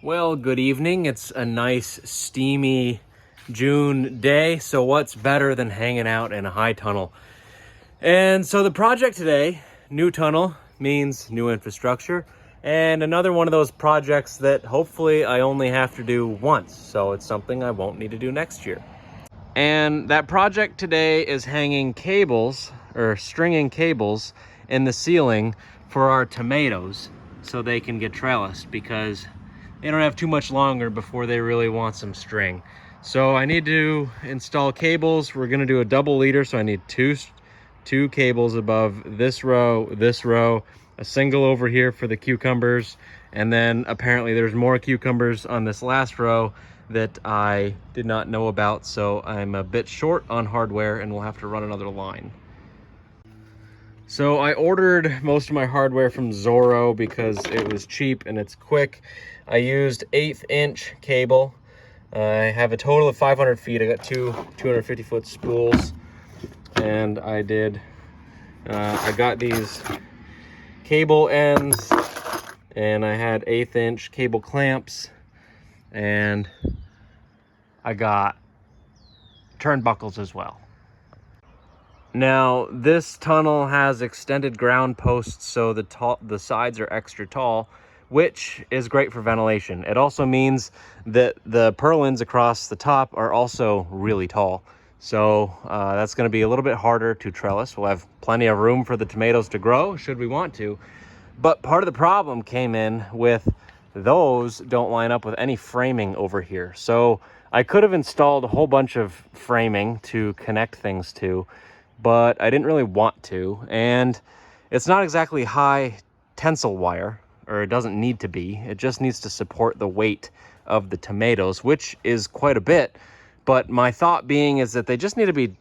Well, good evening. It's a nice, steamy June day, so what's better than hanging out in a high tunnel? And so the project today, new tunnel, means new infrastructure, and another one of those projects that hopefully I only have to do once, so it's something I won't need to do next year. And that project today is hanging cables, or stringing cables, in the ceiling for our tomatoes so they can get trellised, because they don't have too much longer before they really want some string. So I need to install cables. We're gonna do a double leader, so I need two cables above this row, a single over here for the cucumbers, and then apparently there's more cucumbers on this last row that I did not know about, so I'm a bit short on hardware and we'll have to run another line. So I ordered most of my hardware from Zorro because it was cheap and it's quick. I used 1/8 inch cable. I have a total of 500 feet. I got two 250-foot spools, and I got these cable ends, and I had 1/8 inch cable clamps, and I got turnbuckles as well. Now, this tunnel has extended ground posts, so the sides are extra tall, which is great for ventilation. It also means that the purlins across the top are also really tall. So that's gonna be a little bit harder to trellis. We'll have plenty of room for the tomatoes to grow, should we want to. But part of the problem came in with those don't line up with any framing over here. So I could have installed a whole bunch of framing to connect things to, but I didn't really want to. And it's not exactly high tensile wire, or it doesn't need to be. It just needs to support the weight of the tomatoes, which is quite a bit. But my thought being is that they just need to be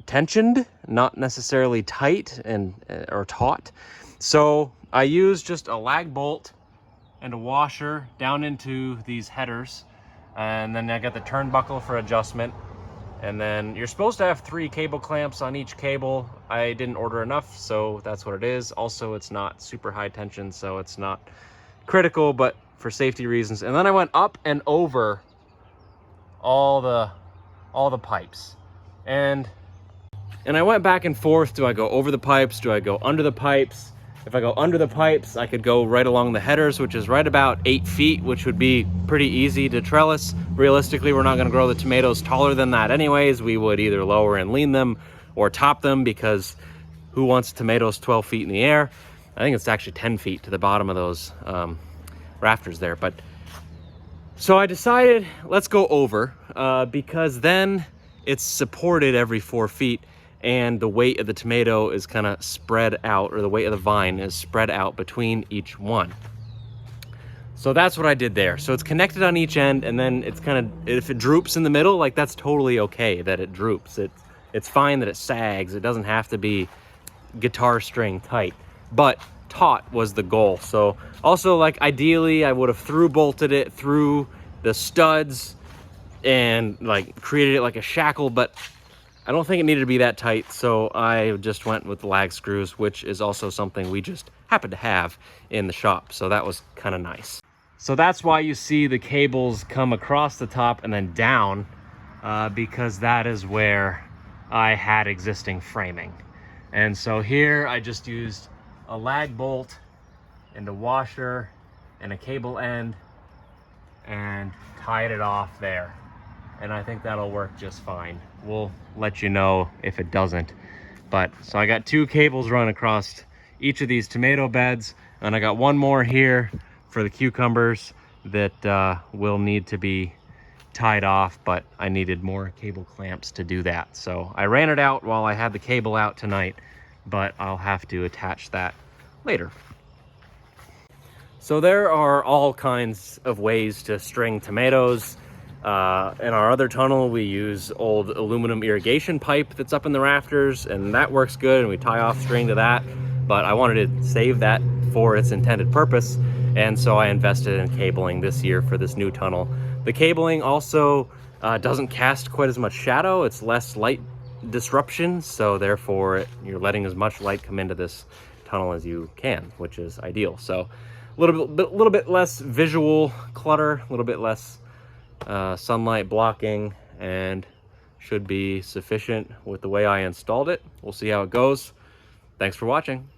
tensioned, not necessarily tight or taut. So I used just a lag bolt and a washer down into these headers. And then I got the turnbuckle for adjustment. And then you're supposed to have 3 cable clamps on each cable. I didn't order enough, so that's what it is. Also, it's not super high tension, so it's not critical, but for safety reasons. And then I went up and over all the pipes. And I went back and forth. Do I go over the pipes? Do I go under the pipes? If I go under the pipes, I could go right along the headers, which is right about 8 feet, which would be pretty easy to trellis. Realistically, we're not gonna grow the tomatoes taller than that anyways. We would either lower and lean them or top them, because who wants tomatoes 12 feet in the air? I think it's actually 10 feet to the bottom of those rafters there. But so I decided, let's go over, because then it's supported every 4 feet. And the weight of the tomato is kind of spread out, or the weight of the vine is spread out between each one. So that's what I did there. So it's connected on each end, and then it's kind of, if it droops in the middle, like, that's totally okay that it droops. It's fine that it sags. It doesn't have to be guitar string tight, but taut was the goal. So also, like, ideally I would have through bolted it through the studs and like created it like a shackle, but I don't think it needed to be that tight, so I just went with the lag screws, which is also something we just happened to have in the shop, so that was kind of nice. So that's why you see the cables come across the top and then down, because that is where I had existing framing. And so here I just used a lag bolt and a washer and a cable end and tied it off there. And I think that'll work just fine. We'll let you know if it doesn't. But so I got 2 cables run across each of these tomato beds, and I got one more here for the cucumbers that will need to be tied off, but I needed more cable clamps to do that. So I ran it out while I had the cable out tonight, but I'll have to attach that later. So there are all kinds of ways to string tomatoes. In our other tunnel, we use old aluminum irrigation pipe that's up in the rafters, and that works good, and we tie off string to that. But I wanted to save that for its intended purpose, and so I invested in cabling this year for this new tunnel. The cabling also doesn't cast quite as much shadow. It's less light disruption, so therefore you're letting as much light come into this tunnel as you can, which is ideal. So little bit less visual clutter, a little bit less sunlight blocking, and should be sufficient with the way I installed it. We'll see how it goes. Thanks for watching.